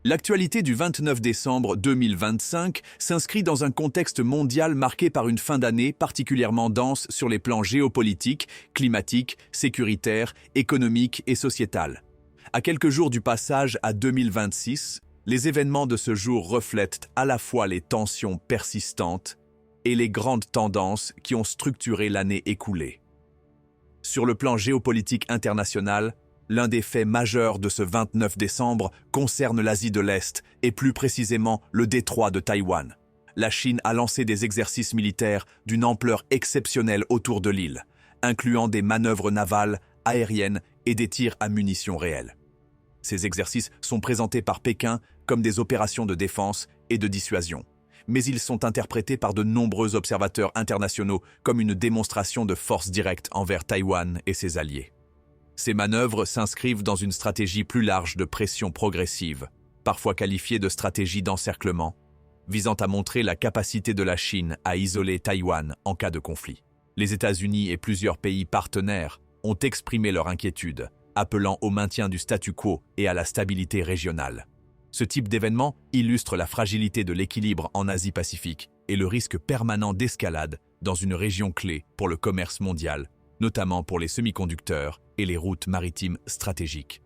L'actualité du 29 décembre 2025 s'inscrit dans un contexte mondial marqué par une fin d'année particulièrement dense sur les plans géopolitiques, climatiques, sécuritaires, économiques et sociétal. À quelques jours du passage à 2026, les événements de ce jour reflètent à la fois les tensions persistantes et les grandes tendances qui ont structuré l'année écoulée. Sur le plan géopolitique international, l'un des faits majeurs de ce 29 décembre concerne l'Asie de l'Est et plus précisément le détroit de Taïwan. La Chine a lancé des exercices militaires d'une ampleur exceptionnelle autour de l'île, incluant des manœuvres navales, aériennes et des tirs à munitions réelles. Ces exercices sont présentés par Pékin comme des opérations de défense et de dissuasion, mais ils sont interprétés par de nombreux observateurs internationaux comme une démonstration de force directe envers Taïwan et ses alliés. Ces manœuvres s'inscrivent dans une stratégie plus large de pression progressive, parfois qualifiée de stratégie d'encerclement, visant à montrer la capacité de la Chine à isoler Taïwan en cas de conflit. Les États-Unis et plusieurs pays partenaires ont exprimé leur inquiétude, appelant au maintien du statu quo et à la stabilité régionale. Ce type d'événement illustre la fragilité de l'équilibre en Asie-Pacifique et le risque permanent d'escalade dans une région clé pour le commerce mondial, notamment pour les semi-conducteurs et les routes maritimes stratégiques.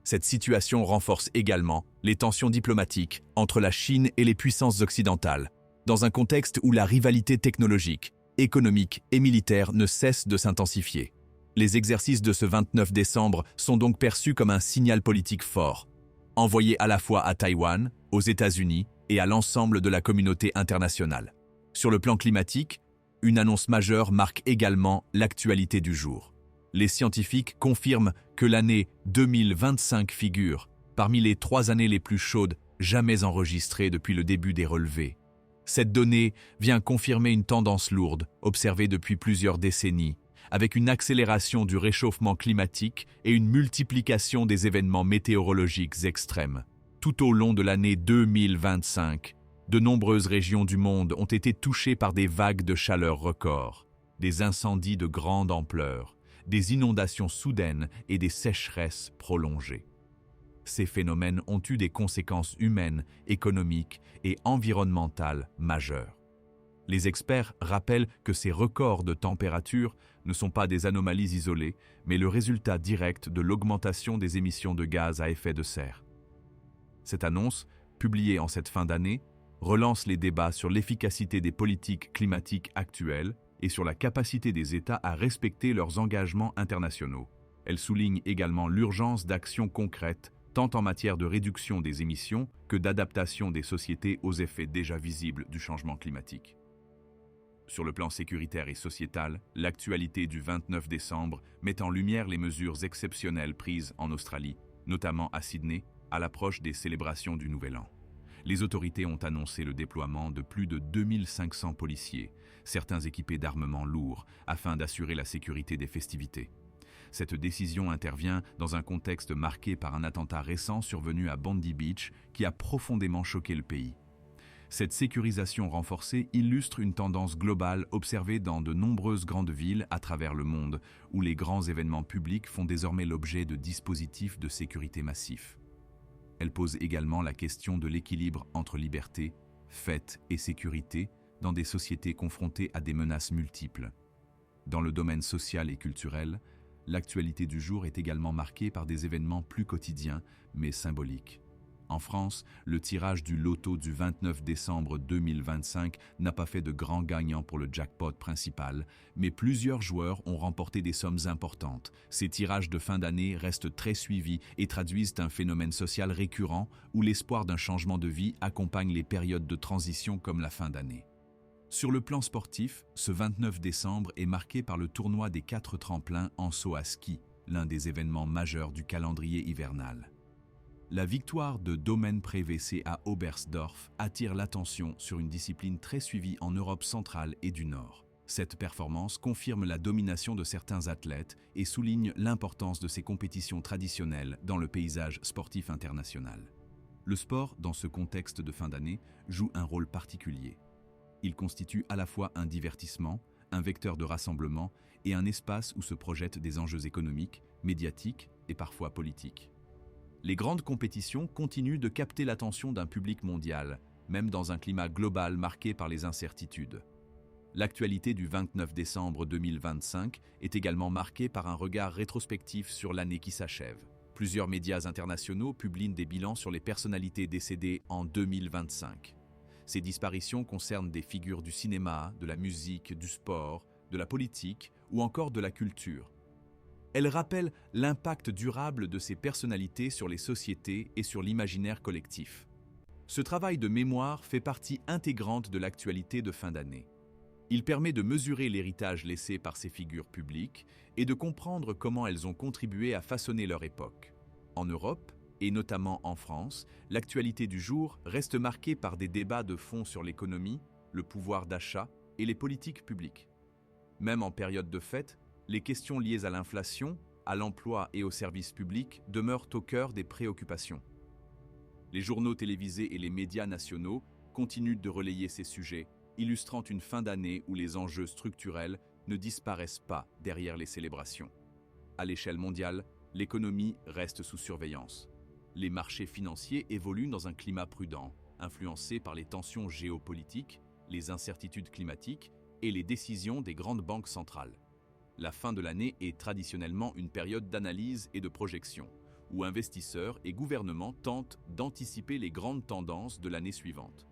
Cette situation renforce également les tensions diplomatiques entre la Chine et les puissances occidentales, dans un contexte où la rivalité technologique, économique et militaire ne cesse de s'intensifier. Les exercices de ce 29 décembre sont donc perçus comme un signal politique fort, envoyé à la fois à Taïwan, aux États-Unis et à l'ensemble de la communauté internationale. Sur le plan climatique, une annonce majeure marque également l'actualité du jour. Les scientifiques confirment que l'année 2025 figure parmi les 3 années les plus chaudes jamais enregistrées depuis le début des relevés. Cette donnée vient confirmer une tendance lourde observée depuis plusieurs décennies, avec une accélération du réchauffement climatique et une multiplication des événements météorologiques extrêmes. Tout au long de l'année 2025, de nombreuses régions du monde ont été touchées par des vagues de chaleur records, des incendies de grande ampleur, des inondations soudaines et des sécheresses prolongées. Ces phénomènes ont eu des conséquences humaines, économiques et environnementales majeures. Les experts rappellent que ces records de température ne sont pas des anomalies isolées, mais le résultat direct de l'augmentation des émissions de gaz à effet de serre. Cette annonce, publiée en cette fin d'année, relance les débats sur l'efficacité des politiques climatiques actuelles et sur la capacité des États à respecter leurs engagements internationaux. Elle souligne également l'urgence d'actions concrètes, tant en matière de réduction des émissions que d'adaptation des sociétés aux effets déjà visibles du changement climatique. Sur le plan sécuritaire et sociétal, l'actualité du 29 décembre met en lumière les mesures exceptionnelles prises en Australie, notamment à Sydney, à l'approche des célébrations du Nouvel An. Les autorités ont annoncé le déploiement de plus de 2500 policiers, certains équipés d'armements lourds, afin d'assurer la sécurité des festivités. Cette décision intervient dans un contexte marqué par un attentat récent survenu à Bondi Beach qui a profondément choqué le pays. Cette sécurisation renforcée illustre une tendance globale observée dans de nombreuses grandes villes à travers le monde, où les grands événements publics font désormais l'objet de dispositifs de sécurité massifs. Elle pose également la question de l'équilibre entre liberté, fête et sécurité dans des sociétés confrontées à des menaces multiples. Dans le domaine social et culturel, l'actualité du jour est également marquée par des événements plus quotidiens, mais symboliques. En France, le tirage du loto du 29 décembre 2025 n'a pas fait de grands gagnants pour le jackpot principal, mais plusieurs joueurs ont remporté des sommes importantes. Ces tirages de fin d'année restent très suivis et traduisent un phénomène social récurrent où l'espoir d'un changement de vie accompagne les périodes de transition comme la fin d'année. Sur le plan sportif, ce 29 décembre est marqué par le tournoi des 4 tremplins en saut à ski, l'un des événements majeurs du calendrier hivernal. La victoire de Domen Prevese à Oberstdorf attire l'attention sur une discipline très suivie en Europe centrale et du Nord. Cette performance confirme la domination de certains athlètes et souligne l'importance de ces compétitions traditionnelles dans le paysage sportif international. Le sport, dans ce contexte de fin d'année, joue un rôle particulier. Il constitue à la fois un divertissement, un vecteur de rassemblement et un espace où se projettent des enjeux économiques, médiatiques et parfois politiques. Les grandes compétitions continuent de capter l'attention d'un public mondial, même dans un climat global marqué par les incertitudes. L'actualité du 29 décembre 2025 est également marquée par un regard rétrospectif sur l'année qui s'achève. Plusieurs médias internationaux publient des bilans sur les personnalités décédées en 2025. Ces disparitions concernent des figures du cinéma, de la musique, du sport, de la politique ou encore de la culture. Elles rappellent l'impact durable de ces personnalités sur les sociétés et sur l'imaginaire collectif. Ce travail de mémoire fait partie intégrante de l'actualité de fin d'année. Il permet de mesurer l'héritage laissé par ces figures publiques et de comprendre comment elles ont contribué à façonner leur époque. En Europe, et notamment en France, l'actualité du jour reste marquée par des débats de fond sur l'économie, le pouvoir d'achat et les politiques publiques. Même en période de fête, les questions liées à l'inflation, à l'emploi et aux services publics demeurent au cœur des préoccupations. Les journaux télévisés et les médias nationaux continuent de relayer ces sujets, illustrant une fin d'année où les enjeux structurels ne disparaissent pas derrière les célébrations. À l'échelle mondiale, l'économie reste sous surveillance. Les marchés financiers évoluent dans un climat prudent, influencé par les tensions géopolitiques, les incertitudes climatiques et les décisions des grandes banques centrales. La fin de l'année est traditionnellement une période d'analyse et de projection, où investisseurs et gouvernements tentent d'anticiper les grandes tendances de l'année suivante.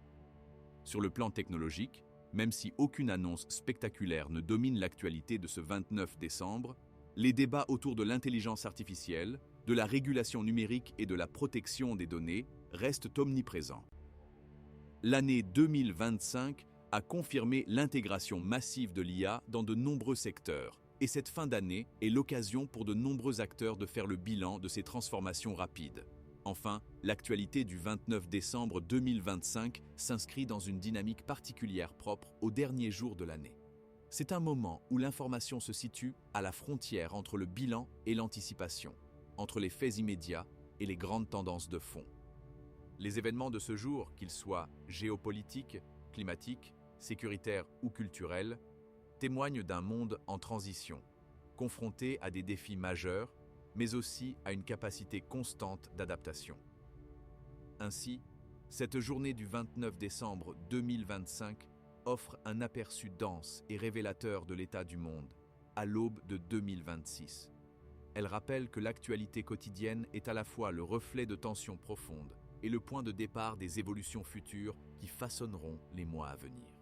Sur le plan technologique, même si aucune annonce spectaculaire ne domine l'actualité de ce 29 décembre, les débats autour de l'intelligence artificielle, de la régulation numérique et de la protection des données restent omniprésents. L'année 2025 a confirmé l'intégration massive de l'IA dans de nombreux secteurs, et cette fin d'année est l'occasion pour de nombreux acteurs de faire le bilan de ces transformations rapides. Enfin, l'actualité du 29 décembre 2025 s'inscrit dans une dynamique particulière propre aux derniers jours de l'année. C'est un moment où l'information se situe à la frontière entre le bilan et l'anticipation, entre les faits immédiats et les grandes tendances de fond. Les événements de ce jour, qu'ils soient géopolitiques, climatiques, sécuritaires ou culturels, témoignent d'un monde en transition, confronté à des défis majeurs, mais aussi à une capacité constante d'adaptation. Ainsi, cette journée du 29 décembre 2025 offre un aperçu dense et révélateur de l'état du monde, à l'aube de 2026. Elle rappelle que l'actualité quotidienne est à la fois le reflet de tensions profondes et le point de départ des évolutions futures qui façonneront les mois à venir.